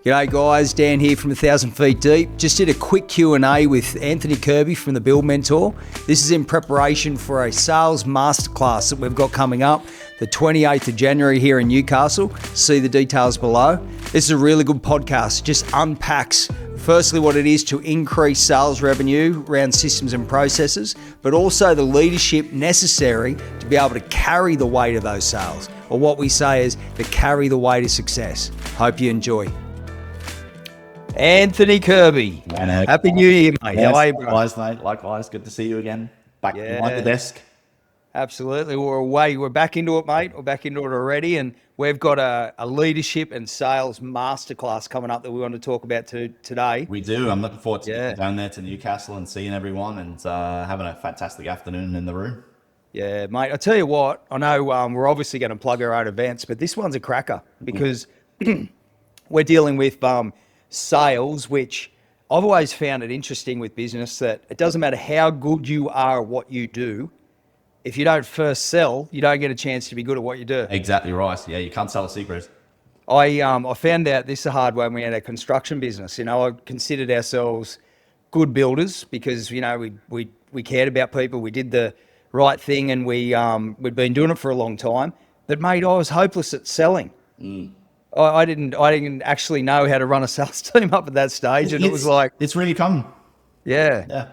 G'day guys, Dan here from 1,000 Feet Deep. Just did a quick Q&A with Anthony Kirby from the Build Mentor. This is in preparation for a sales masterclass that we've got coming up the 28th of January here in Newcastle. See the details below. This is a really good podcast. It just unpacks firstly what it is to increase sales revenue around systems and processes, but also the leadership necessary to be able to carry the weight of those sales, or what we say is to carry the weight of success. Hope you enjoy. Anthony Kirby. Happy New Year, mate. Yes, how are you, bro? likewise, mate. Likewise. Good to see you again. Back behind the desk. Absolutely. We're away. We're back into it, mate. We're back into it already. And we've got a leadership and sales masterclass coming up that we want to talk about today. We do. I'm looking forward to getting down there to Newcastle and seeing everyone and having a fantastic afternoon in the room. Yeah, mate. I tell you what, I know we're obviously going to plug our own events, but this one's a cracker because we're dealing with sales, which I've always found it interesting with business that it doesn't matter how good you are at what you do. If you don't first sell, you don't get a chance to be good at what you do. Exactly right. Yeah, you can't sell a secret. I found out this the hard way when we had a construction business. You know, I considered ourselves good builders because, you know, we cared about people. We did the right thing and we'd been doing it for a long time. But mate, I was hopeless at selling. I didn't actually know how to run a sales team up at that stage, and it was like it's really common. Yeah.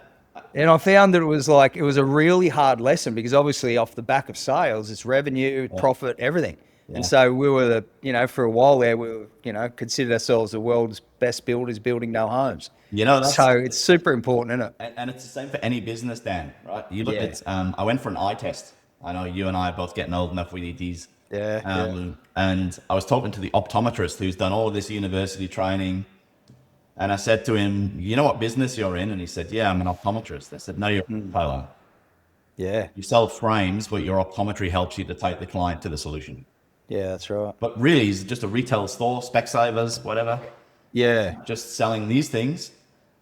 And I found that it was a really hard lesson because obviously off the back of sales, it's revenue, profit, everything. Yeah. And so we were for a while there, we were, considered ourselves the world's best builders building no homes. So it's super important, isn't it? And it's the same for any business, Dan, right? You look at, I went for an eye test. I know you and I are both getting old enough, we need these. And I was talking to the optometrist who's done all of this university training. And I said to him, you know what business you're in? And he said, yeah, I'm an optometrist. I said, no, you're a retailer. Yeah. You sell frames, but your optometry helps you to take the client to the solution. Yeah, that's right. But really, it's just a retail store, Specsavers, whatever. Yeah. Just selling these things.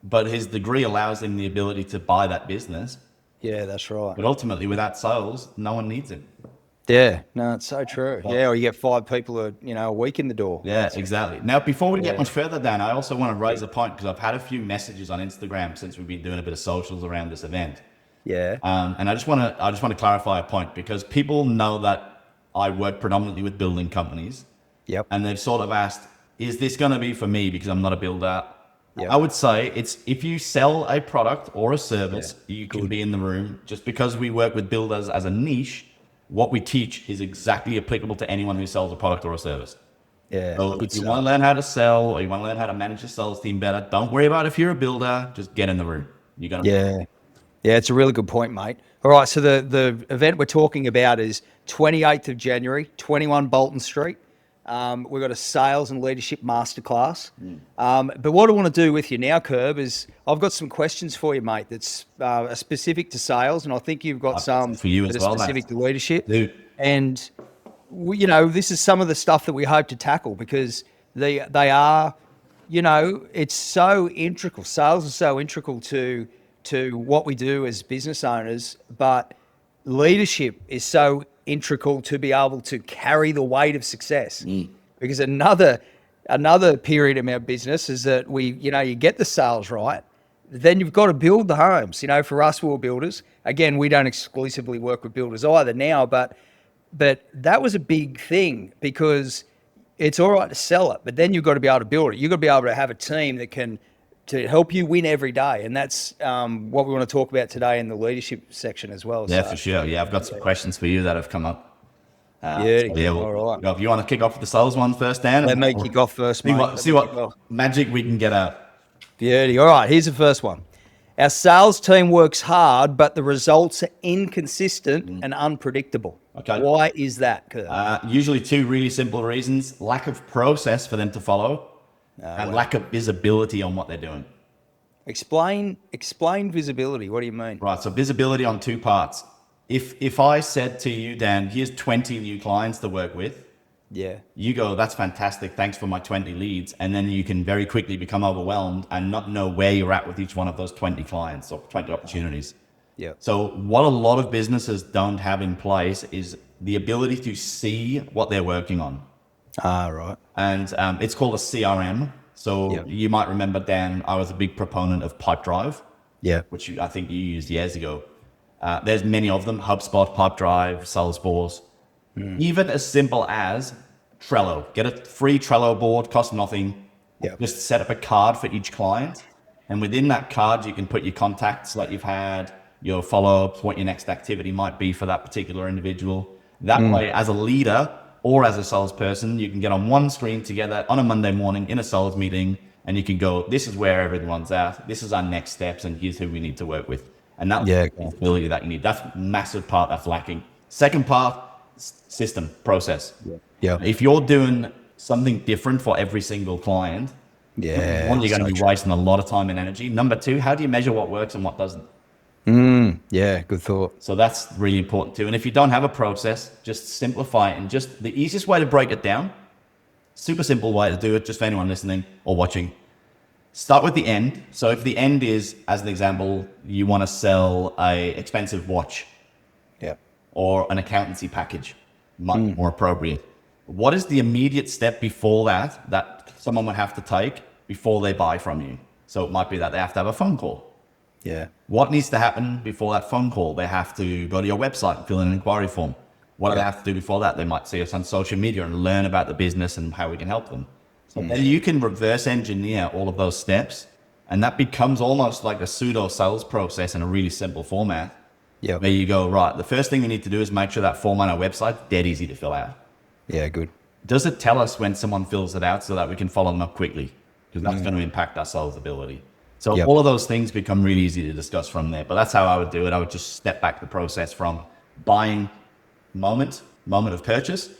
But his degree allows him the ability to buy that business. Yeah, that's right. But ultimately, without sales, no one needs him. Yeah, no, it's so true. Or you get 5 people a week in the door. Yeah, exactly. Now, before we get much further, Dan, I also want to raise a point because I've had a few messages on Instagram since we've been doing a bit of socials around this event. Yeah. And I just want to clarify a point because people know that I work predominantly with building companies. Yep. And they've sort of asked, is this going to be for me because I'm not a builder? Yep. I would say it's if you sell a product or a service, you can be in the room. Just because we work with builders as a niche, what we teach is exactly applicable to anyone who sells a product or a service. Yeah. So if you want to learn how to sell or you want to learn how to manage your sales team better, don't worry about if you're a builder, just get in the room. You're gonna Yeah, it's a really good point, mate. All right, so the event we're talking about is 28th of January, 21 Bolton Street. We've got a sales and leadership masterclass. But what I want to do with you now, Kerb, is I've got some questions for you, mate, that's specific to sales, and I think you've got some for you as that are well, specific to leadership. Dude. And this is some of the stuff that we hope to tackle because they are, it's so integral. Sales is so integral to what we do as business owners, but leadership is so integral to be able to carry the weight of success. Because another period in our business is that you get the sales right, then you've got to build the homes. For us, we're builders. Again, we don't exclusively work with builders either now, but that was a big thing because it's all right to sell it, but then you've got to be able to build it. You've got to be able to have a team that can to help you win every day. And that's what we want to talk about today in the leadership section as well. Yeah, for sure. Yeah, I've got some questions for you that have come up. All right. If you want to kick off with the sales one first, Dan. Let me kick off first, mate. See what magic we can get out. Beauty. All right, here's the first one. Our sales team works hard, but the results are inconsistent and unpredictable. Okay. Why is that, Kurt? Usually 2 really simple reasons. Lack of process for them to follow. And lack of visibility on what they're doing. Explain visibility. What do you mean? Right, so visibility on 2 parts. If I said to you, Dan, here's 20 new clients to work with. Yeah. You go, that's fantastic. Thanks for my 20 leads. And then you can very quickly become overwhelmed and not know where you're at with each one of those 20 clients or 20 opportunities. Yeah. So what a lot of businesses don't have in place is the ability to see what they're working on. Right. And it's called a CRM. So you might remember, Dan, I was a big proponent of Pipedrive, which I think you used years ago. There's many of them: HubSpot, Pipedrive, Salesforce. Even as simple as Trello. Get a free Trello board, costs nothing. Just set up a card for each client. And within that card, you can put your contacts that you've had, your follow-ups, what your next activity might be for that particular individual. That way, as a leader or as a salesperson, you can get on one screen together on a Monday morning in a sales meeting, and you can go, this is where everyone's at. This is our next steps, and here's who we need to work with. And that's the ability that you need. That's a massive part that's lacking. Second part, system, process. If you're doing something different for every single client, one, you're going to be wasting a lot of time and energy. Number two, how do you measure what works and what doesn't? Good thought. So that's really important too. And if you don't have a process, just simplify it. And just the easiest way to break it down, super simple way to do it, just for anyone listening or watching, start with the end. So if the end is, as an example, you want to sell a expensive watch or an accountancy package, much more appropriate. What is the immediate step before that someone would have to take before they buy from you? So it might be that they have to have a phone call. What needs to happen before that phone call? They have to go to your website and fill in an inquiry form. What do they have to do before that? They might see us on social media and learn about the business and how we can help them. So then you can reverse engineer all of those steps, and that becomes almost like a pseudo sales process in a really simple format. Where you go, right, the first thing we need to do is make sure that form on our website is dead easy to fill out. Good. Does it tell us when someone fills it out so that we can follow them up quickly? Because that's going to impact our sales ability. So all of those things become really easy to discuss from there. But that's how I would do it. I would just step back the process from buying moment of purchase,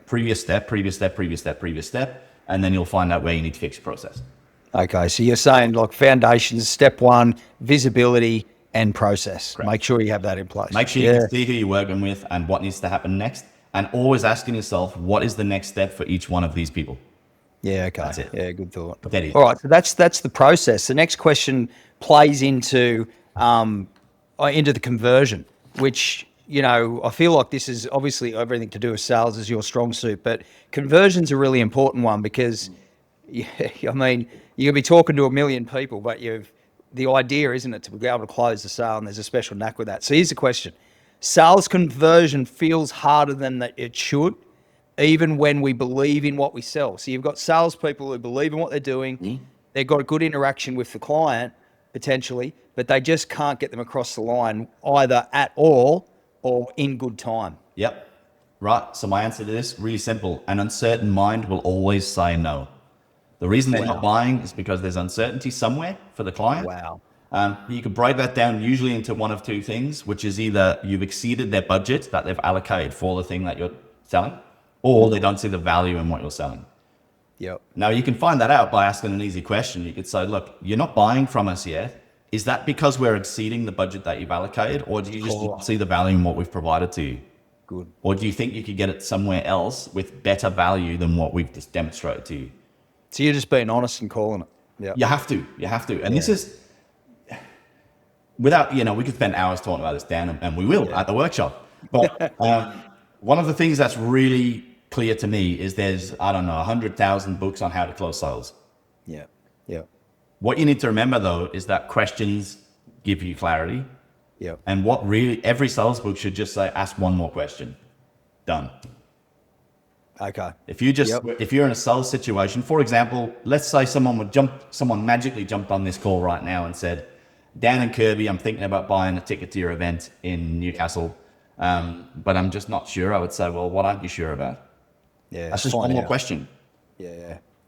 previous step, and then you'll find out where you need to fix your process. Okay, so you're saying like foundations, step one, visibility and process. Correct. Make sure you have that in place. Make sure you can see who you're working with and what needs to happen next. And always asking yourself, what is the next step for each one of these people? Okay. That's it. Good thought. All right, so that's the process. The next question plays into the conversion, which, I feel like this is obviously everything to do with sales is your strong suit, but conversion's a really important one because, you can be talking to a million people, but the idea, isn't it, to be able to close the sale, and there's a special knack with that. So here's the question. Sales conversion feels harder than that it should, even when we believe in what we sell. So you've got salespeople who believe in what they're doing. They've got a good interaction with the client, potentially, but they just can't get them across the line either at all or in good time. Right. So my answer to this, really simple. An uncertain mind will always say no. The reason they're not buying is because there's uncertainty somewhere for the client. You can break that down usually into one of two things, which is either you've exceeded their budget that they've allocated for the thing that you're selling, or they don't see the value in what you're selling. Now, you can find that out by asking an easy question. You could say, look, you're not buying from us yet. Is that because we're exceeding the budget that you've allocated, or do you just not see the value in what we've provided to you? Good. Or do you think you could get it somewhere else with better value than what we've just demonstrated to you? So you're just being honest and calling it. You have to. And this is, without, we could spend hours talking about this, Dan, and we will at the workshop. But one of the things that's really clear to me is there's, 100,000 books on how to close sales. What you need to remember, though, is that questions give you clarity. And what really, every sales book should just say, ask one more question. Done. Okay. If you're in a sales situation, for example, let's say someone magically jumped on this call right now and said, Dan and Kirby, I'm thinking about buying a ticket to your event in Newcastle, but I'm just not sure. I would say, well, what aren't you sure about? That's just one more question.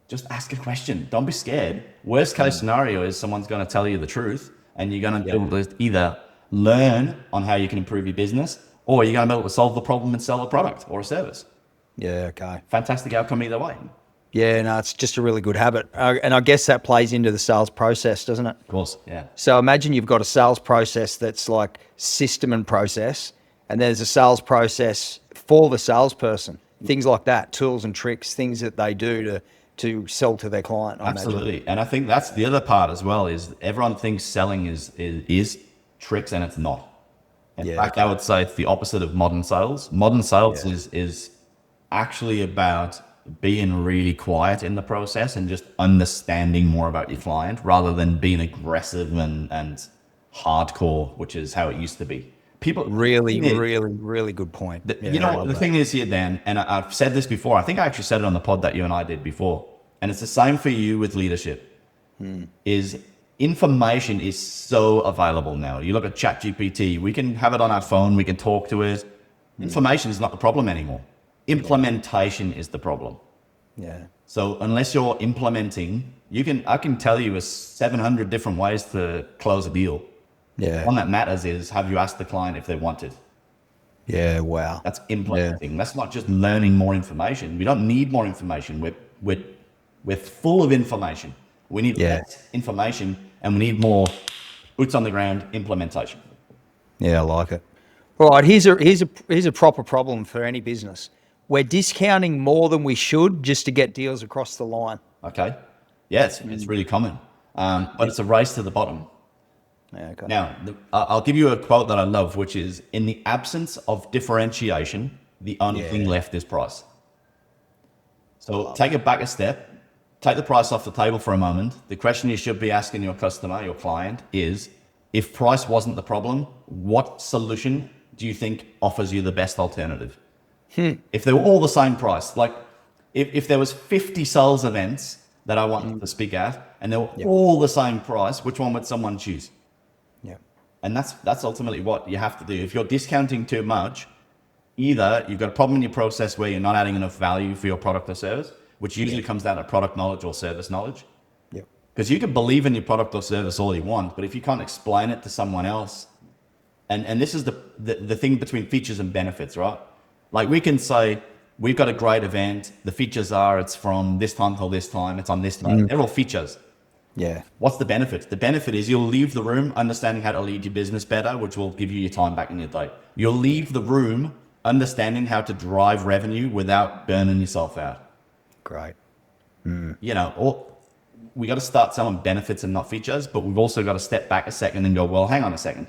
Just ask a question. Don't be scared. Worst case scenario is someone's going to tell you the truth, and you're going to be able to either learn on how you can improve your business, or you're going to be able to solve the problem and sell a product or a service. Okay. Fantastic outcome either way. It's just a really good habit. And I guess that plays into the sales process, doesn't it? Of course, So imagine you've got a sales process that's like system and process, and there's a sales process for the salesperson. Things like that, tools and tricks, things that they do to sell to their client. Absolutely. And I think that's the other part as well, is everyone thinks selling is tricks, and it's not. In fact, I would say it's the opposite of modern sales. Modern sales is actually about being really quiet in the process and just understanding more about your client rather than being aggressive and hardcore, which is how it used to be. People Really good point. You know, the thing is here, Dan, and I've said this before. I think I actually said it on the pod that you and I did before, and it's the same for you with leadership. Is information is so available now. You look at ChatGPT, we can have it on our phone, we can talk to it. Information is not the problem anymore. Implementation is the problem. Yeah. So unless you're implementing, I can tell you 700 different ways to close a deal. Yeah. One that matters is, have you asked the client if they want it? Yeah. Wow. That's implementing. Yeah. That's not just learning more information. We don't need more information. We're full of information. We need less information, and we need more boots on the ground implementation. Yeah, I like it. All right, here's a proper problem for any business. We're discounting more than we should just to get deals across the line. Okay. Yeah, it's really common, but it's a race to the bottom. Yeah, okay. Now, I'll give you a quote that I love, which is, in the absence of differentiation, the only thing left is price. So take it back a step, take the price off the table for a moment. The question you should be asking your customer, your client, is, if price wasn't the problem, what solution do you think offers you the best alternative? If they were all the same price, like if there was 50 sales events that I wanted to speak at, and they were all the same price, which one would someone choose? Yeah. And that's ultimately what you have to do. If you're discounting too much, either you've got a problem in your process where you're not adding enough value for your product or service, which usually comes down to product knowledge or service knowledge. Yeah. Because you can believe in your product or service all you want, but if you can't explain it to someone else, and this is the thing between features and benefits, right? Like, we can say, we've got a great event. The features are, it's from this time till this time. It's on this time. They're all features. Yeah. What's the benefit? The benefit is you'll leave the room understanding how to lead your business better, which will give you your time back in your day. You'll leave the room understanding how to drive revenue without burning yourself out. Great. You know, we got to start selling benefits and not features, but we've also got to step back a second and go, well, hang on a second.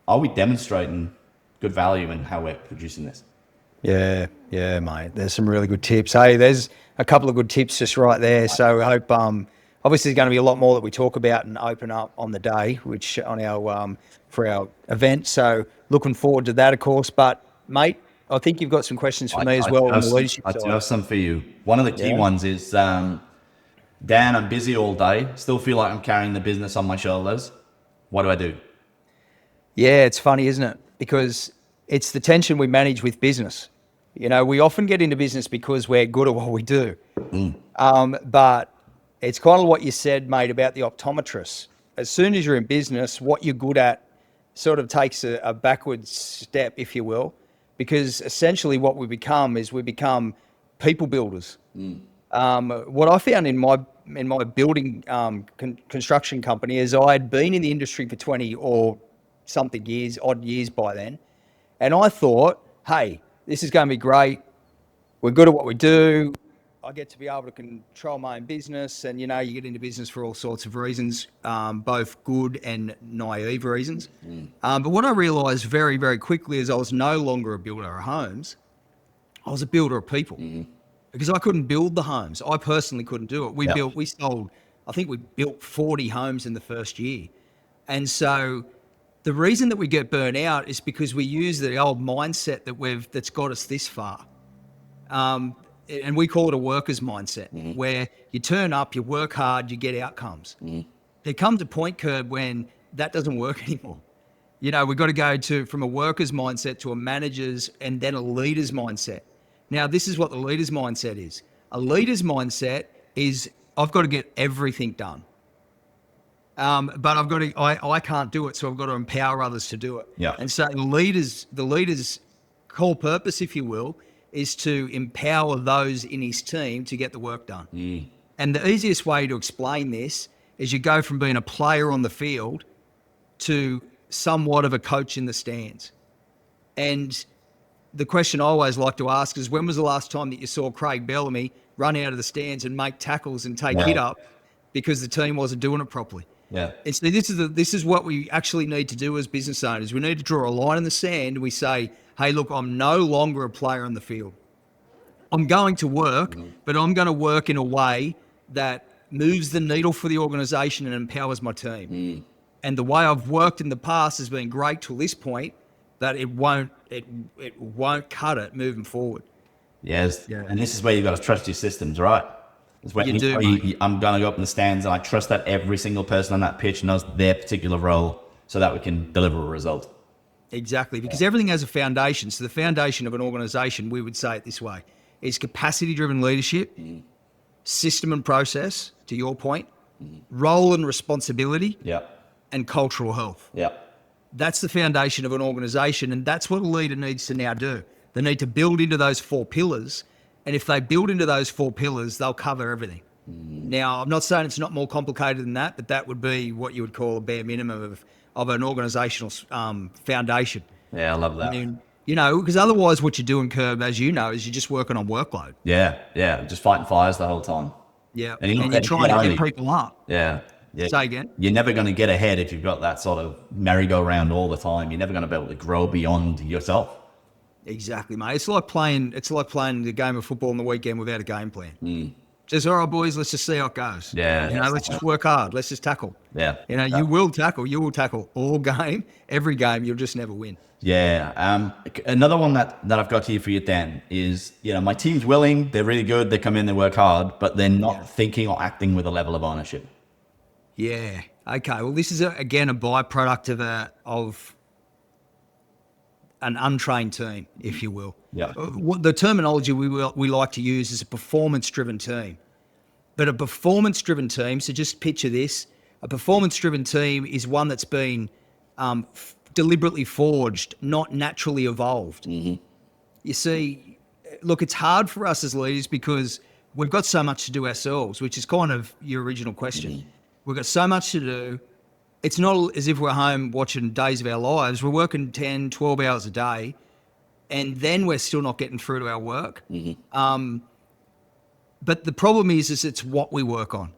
Are we demonstrating good value in how we're producing this? Yeah, mate. There's some really good tips. Hey, there's a couple of good tips just right there. So I hope, obviously there's going to be a lot more that we talk about and open up on the day, which on our, for our event. So looking forward to that, of course. But mate, I think you've got some questions for me as well on the leadership side. I do have some for you. One of the key ones is, Dan, I'm busy all day. Still feel like I'm carrying the business on my shoulders. What do I do? Yeah, it's funny, isn't it? Because it's the tension we manage with business. You know, we often get into business because we're good at what we do. But it's kind of what you said, mate, about the optometrist. As soon as you're in business, what you're good at sort of takes a backwards step, if you will, because essentially what we become people builders. What I found in my building construction company is I had been in the industry for 20 or something odd years by then. And I thought, hey, this is going to be great. We're good at what we do. I get to be able to control my own business. And, you know, you get into business for all sorts of reasons, both good and naive reasons. But what I realized very, very quickly is I was no longer a builder of homes. I was a builder of people because I couldn't build the homes. I personally couldn't do it. I think we built 40 homes in the first year. And so the reason that we get burnt out is because we use the old mindset that's got us this far. And we call it a worker's mindset, where you turn up, you work hard, you get outcomes. There comes a point, Kirb, when that doesn't work anymore. You know, we've got to go from a worker's mindset to a manager's and then a leader's mindset. Now, this is what the leader's mindset is. A leader's mindset is, I've got to get everything done. But I can't do it, so I've got to empower others to do it. Yeah. And so the leader's core purpose, if you will, is to empower those in his team to get the work done. And the easiest way to explain this is you go from being a player on the field to somewhat of a coach in the stands. And the question I always like to ask is, when was the last time that you saw Craig Bellamy run out of the stands and make tackles and take hit up because the team wasn't doing it properly? Yeah. And so this is what we actually need to do as business owners. We need to draw a line in the sand and we say, hey, look, I'm no longer a player on the field. I'm going to work, but I'm going to work in a way that moves the needle for the organization and empowers my team. And the way I've worked in the past has been great till this point, that it won't cut it moving forward. Yes. Yeah. And this is where you've got to trust your systems, right? It's when I'm going to go up in the stands and I trust that every single person on that pitch knows their particular role so that we can deliver a result. Exactly, because everything has a foundation. So the foundation of an organization, we would say it this way, is capacity-driven leadership, system and process, to your point, role and responsibility, and cultural health. That's the foundation of an organization, and that's what a leader needs to now do. They need to build into those 4 pillars, and if they build into those 4 pillars, they'll cover everything. Now, I'm not saying it's not more complicated than that, but that would be what you would call a bare minimum of an organizational foundation. Yeah, I love that. I mean, you know, because otherwise what you're doing, Curb, as you know, is you're just working on workload. Yeah, just fighting fires the whole time. Yeah, and you're trying to get people up. Yeah. Say again? You're never going to get ahead if you've got that sort of merry-go-round all the time. You're never going to be able to grow beyond yourself. Exactly, mate. It's like playing the game of football on the weekend without a game plan. Just, all right, boys, let's just see how it goes. Let's just work hard. Let's just tackle. You will tackle all game, every game. You'll just never win. Another one that I've got here for you, Dan, is, my team's willing, they're really good, they come in, they work hard, but they're not thinking or acting with a level of ownership. Yeah. Okay. Well, this is again a byproduct of an untrained team, if you will. What the terminology we like to use is a performance-driven team. But a performance-driven team, so just picture this, a performance-driven team is one that's been deliberately forged, not naturally evolved. You see, look, it's hard for us as leaders because we've got so much to do ourselves, which is kind of your original question. We've got so much to do. It's not as if we're home watching Days of Our Lives. We're working 10, 12 hours a day, and then we're still not getting through to our work. But the problem is it's what we work on.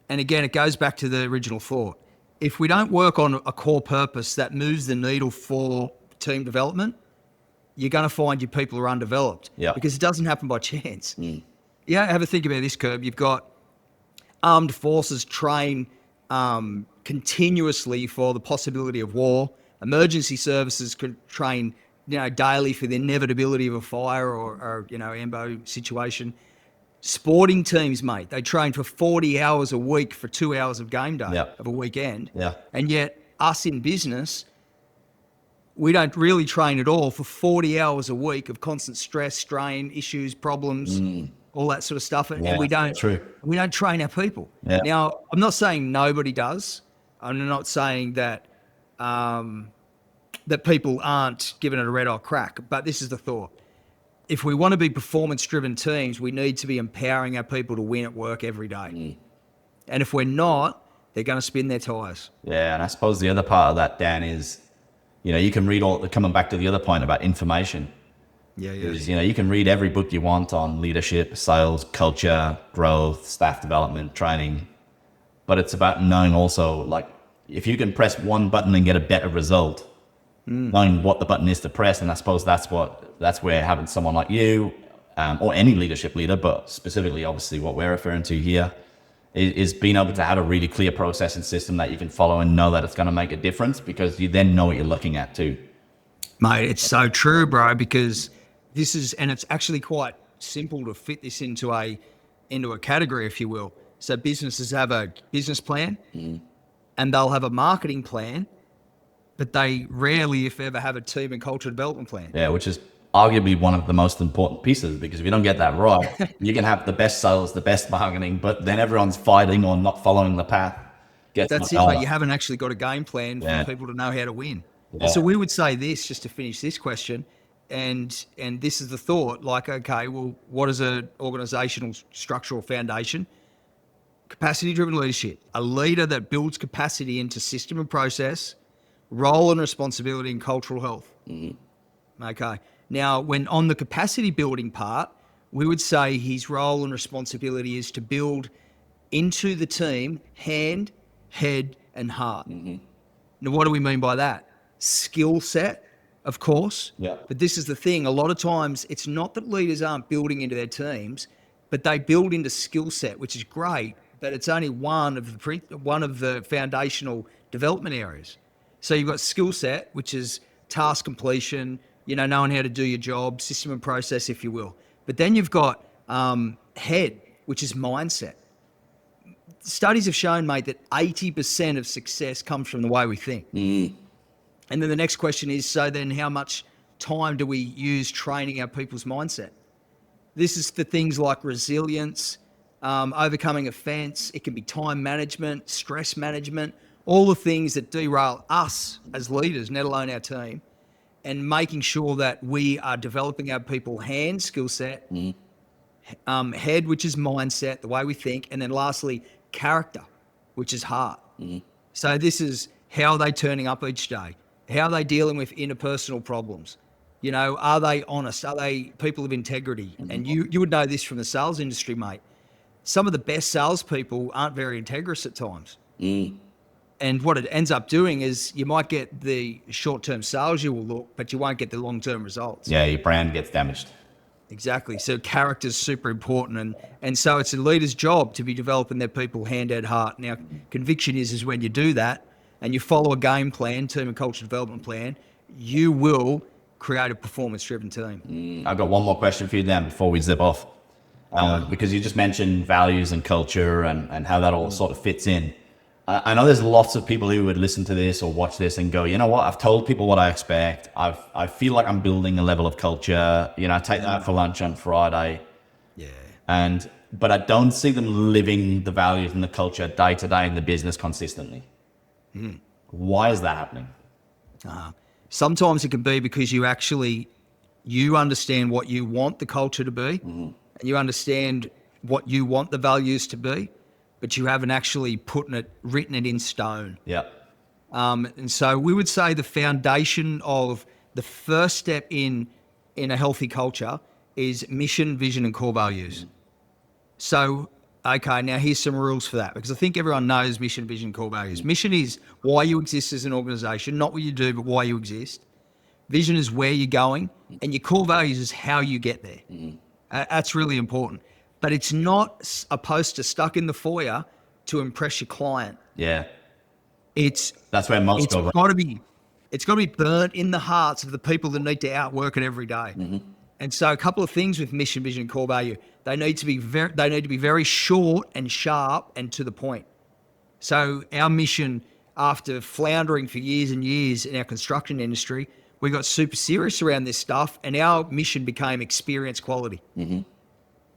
And again, it goes back to the original thought. If we don't work on a core purpose that moves the needle for team development, you're going to find your people are undeveloped because it doesn't happen by chance. Have a think about this, Curb. You've got armed forces train continuously for the possibility of war. Emergency services could train, daily for the inevitability of a fire or ambo situation. Sporting teams, mate, they train for 40 hours a week for 2 hours of game day of a weekend. And yet us in business, we don't really train at all for 40 hours a week of constant stress, strain, issues, problems, all that sort of stuff. And we don't train our people. Now, I'm not saying nobody does. I'm not saying that that people aren't giving it a red hot crack, but this is the thought. If we want to be performance-driven teams, we need to be empowering our people to win at work every day. And if we're not, they're going to spin their tires. And I suppose the other part of that, Dan, is, you can read coming back to the other point about information. You can read every book you want on leadership, sales, culture, growth, staff development, training. But it's about knowing also, like, if you can press one button and get a better result, knowing what the button is to press. And I suppose that's where having someone like you, or any leadership leader, but specifically, obviously, what we're referring to here, is being able to have a really clear process and system that you can follow and know that it's going to make a difference, because you then know what you're looking at too. Mate, it's so true, bro, because and it's actually quite simple to fit this into a category, if you will. So businesses have a business plan and they'll have a marketing plan, but they rarely, if ever, have a team and culture development plan. Which is arguably one of the most important pieces, because if you don't get that right, you can have the best sales, the best marketing, but then everyone's fighting or not following the path. That's it, mate. You haven't actually got a game plan for people to know how to win. So we would say this, just to finish this question, and this is the thought, like, okay, well, what is an organizational structural foundation? Capacity-driven leadership, a leader that builds capacity into system and process, role and responsibility, and cultural health. Okay. Now, when on the capacity building part, we would say his role and responsibility is to build into the team hand, head, and heart. Now, what do we mean by that? Skill set of course. Yeah. But this is the thing. A lot of times it's not that leaders aren't building into their teams, but they build into skill set, which is great, but it's only one of the foundational development areas. So you've got skill set, which is task completion, knowing how to do your job, system and process, if you will. But then you've got head, which is mindset. Studies have shown, mate, that 80% of success comes from the way we think. And then the next question is, so then how much time do we use training our people's mindset? This is for things like resilience, overcoming offense. It can be time management, stress management, all the things that derail us as leaders, let alone our team, and making sure that we are developing our people hand skill set, head, which is mindset, the way we think, and then lastly, character, which is heart. So this is how are they turning up each day? How are they dealing with interpersonal problems? Are they honest? Are they people of integrity? And you would know this from the sales industry, mate. Some of the best salespeople aren't very integrous at times. And what it ends up doing is you might get the short-term sales you will look, but you won't get the long-term results. Yeah, your brand gets damaged. Exactly. So character is super important. And so it's a leader's job to be developing their people hand, head, heart. Now, conviction is when you do that and you follow a game plan, team and culture development plan, you will create a performance-driven team. I've got one more question for you then before we zip off. Because you just mentioned values and culture and how that all sort of fits in. I know there's lots of people who would listen to this or watch this and go, you know what, I've told people what I expect. I feel like I'm building a level of culture. I take them out for lunch on Friday. Yeah. But I don't see them living the values and the culture day to day in the business consistently. Why is that happening? Sometimes it can be because you understand what you want the culture to be, and you understand what you want the values to be, but you haven't actually written it in stone. Yeah. And so we would say the foundation of the first step in a healthy culture is mission, vision, and core values. So, okay, now here's some rules for that, because I think everyone knows mission, vision, core values. Mission is why you exist as an organization, not what you do, but why you exist. Vision is where you're going, and your core values is how you get there. That's really important. But it's not a poster stuck in the foyer to impress your client. Yeah. That's where most go. It's got to be burnt in the hearts of the people that need to outwork it every day. And so a couple of things with mission, vision, and core value, they need to be very short and sharp and to the point. So our mission, after floundering for years and years in our construction industry, we got super serious around this stuff, and our mission became experience quality.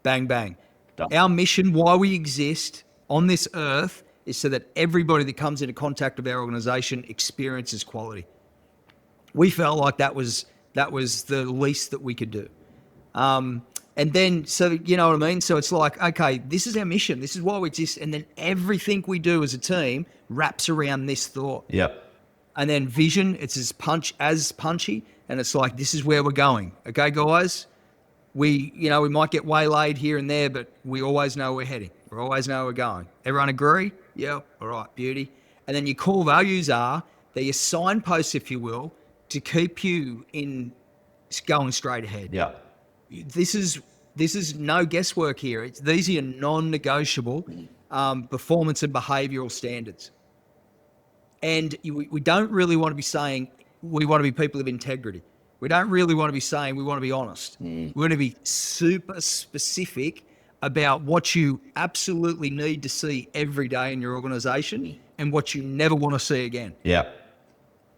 Bang, bang. Done. Our mission, why we exist on this earth, is so that everybody that comes into contact with our organization experiences quality. We felt like that was the least that we could do. And then, so you know what I mean? So it's like, okay, this is our mission. This is why we exist. And then everything we do as a team wraps around this thought. Yep. And then vision, it's as punchy. And it's like, this is where we're going. Okay, guys? We might get waylaid here and there, but we always know where we're heading. We always know where we're going. Everyone agree? Yeah. All right. Beauty. And then your core values are, they're your signposts, if you will, to keep you in going straight ahead. Yeah. This is no guesswork here. These are your non-negotiable performance and behavioural standards. And we don't really want to be saying we want to be people of integrity. We don't really want to be saying we want to be honest. We want to be super specific about what you absolutely need to see every day in your organization and what you never want to see again. Yeah.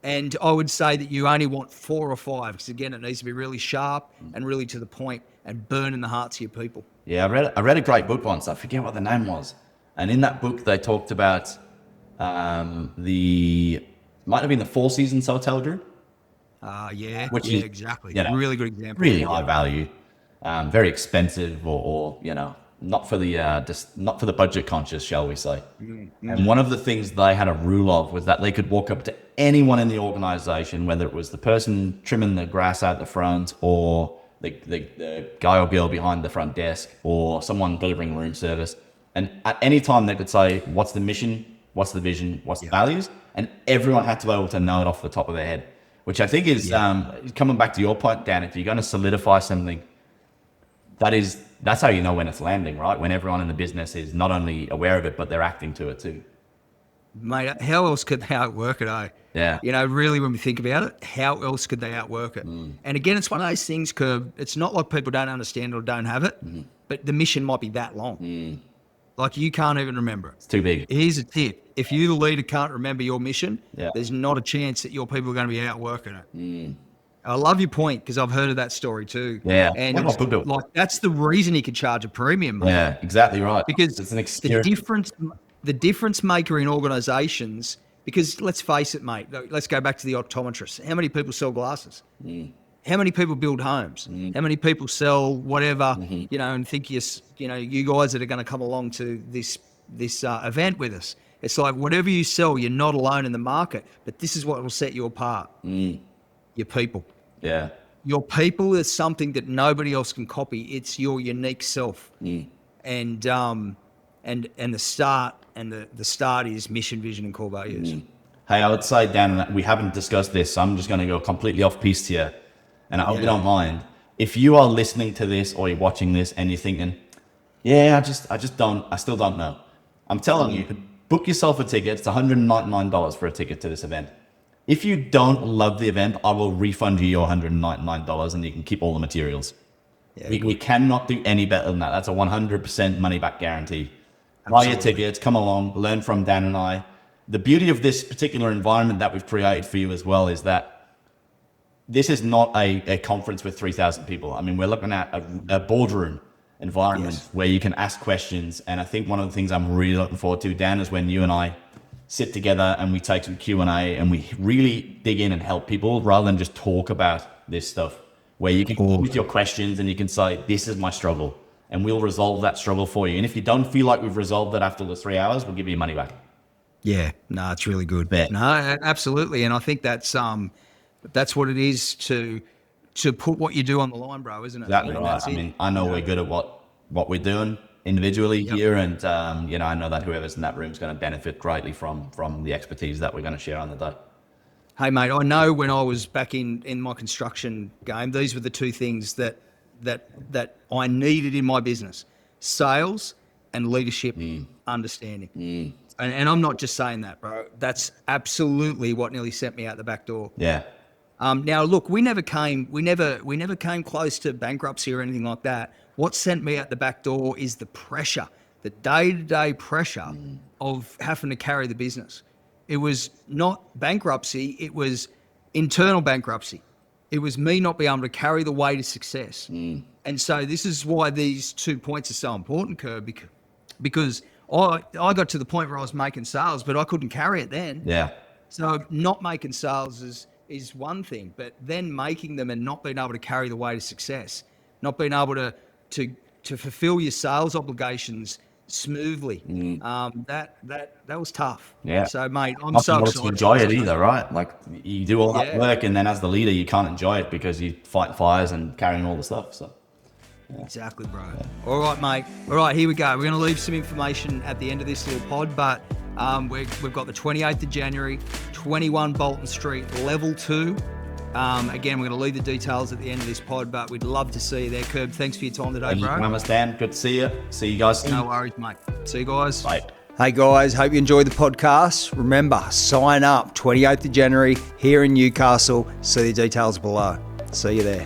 And I would say that you only want 4 or 5, because again, it needs to be really sharp and really to the point and burn in the hearts of your people. Yeah, I read a great book once. I forget what the name was. And in that book, they talked about might have been the Four Seasons Hotel Group. Which is exactly. Really good example. Really high value, very expensive, or not for the budget conscious, shall we say. And one of the things they had a rule of was that they could walk up to anyone in the organization, whether it was the person trimming the grass out the front, or the guy or girl behind the front desk, or someone delivering room service. And at any time they could say, what's the mission? What's the vision? What's the values? And everyone had to be able to know it off the top of their head. which I think is coming back to your point, Dan. If you're going to solidify something, that's how you know when it's landing, right? When everyone in the business is not only aware of it, but they're acting to it too. Mate, how else could they outwork it, eh? Yeah. You know, really, when we think about it, how else could they outwork it? And again, it's one of those things, Curb, it's not like people don't understand or don't have it, but the mission might be that long. Like you can't even remember it. It's too big. Here's a tip. If you, the leader, can't remember your mission, Yeah. there's not a chance that your people are going to be outworking it. I love your point because I've heard of that story too. Yeah. And like that's the reason you could charge a premium, mate. Yeah, exactly right. Because it's an experience. The difference maker in organizations, because let's face it, mate, let's go back to the optometrist. How many people sell glasses? How many people build homes? How many people sell whatever, you know, and think you guys that are going to come along to this event with us. It's like whatever you sell, you're not alone in the market, but this is what will set you apart. Your people. Yeah. Your people is something that nobody else can copy. It's your unique self. And the start is mission, vision, and core values. Hey, I would say, Dan, we haven't discussed this, so I'm just going to go completely off piste here, and I hope you don't mind. If you are listening to this or you're watching this and you're thinking, I still don't know. I'm telling you, book yourself a ticket. It's $199 for a ticket to this event. If you don't love the event, I will refund you your $199 and you can keep all the materials. Yeah, we cannot do any better than that. That's a 100% money back guarantee. Buy your tickets, come along, learn from Dan and I. The beauty of this particular environment that we've created for you as well is that this is not a conference with 3,000 people. I mean, we're looking at a boardroom environment where you can ask questions. And I think one of the things I'm really looking forward to, Dan, is when you and I sit together and we take some Q&A and we really dig in and help people rather than just talk about this stuff, where you can come with your questions and you can say, this is my struggle, and we'll resolve that struggle for you. And if you don't feel like we've resolved it after the 3 hours, we'll give you your money back. Yeah, no, it's really good. No, absolutely. And I think that's what it is to put what you do on the line, bro, isn't it? Exactly right. I mean, I know we're good at what we're doing individually here, and I know that whoever's in that room is going to benefit greatly from the expertise that we're going to share on the day. Hey, mate, I know when I was back in my construction game, these were the two things that I needed in my business: sales and leadership understanding. And I'm not just saying that, bro. That's absolutely what nearly sent me out the back door. Yeah. Now, look, we never came close to bankruptcy or anything like that. What sent me out the back door is the pressure, the day-to-day pressure of having to carry the business. It was not bankruptcy, it was internal bankruptcy. It was me not being able to carry the weight of success. And so this is why these 2 points are so important, Kirby, because I got to the point where I was making sales, but I couldn't carry it then. Yeah. So not making sales is one thing, but then making them and not being able to carry the weight of success, not being able to fulfill your sales obligations smoothly. That was tough. Yeah. So, mate, I'm not so excited excited to enjoy it either, right? Like you do all that work, and then as the leader, you can't enjoy it because you fight fires and carrying all the stuff. So. Yeah. Exactly, bro. Yeah. All right, mate. All right, here we go. We're going to leave some information at the end of this little pod, but we've got the 28th of January, 21 Bolton Street, level 2. Again, we're going to leave the details at the end of this pod, but we'd love to see you there, Kirby. Thanks for your time today, bro. Understand. Good to see you. See you guys soon. No worries, mate. See you guys. Bye. Hey guys, hope you enjoyed the podcast. Remember, sign up 28th of January here in Newcastle. See the details below. See you there.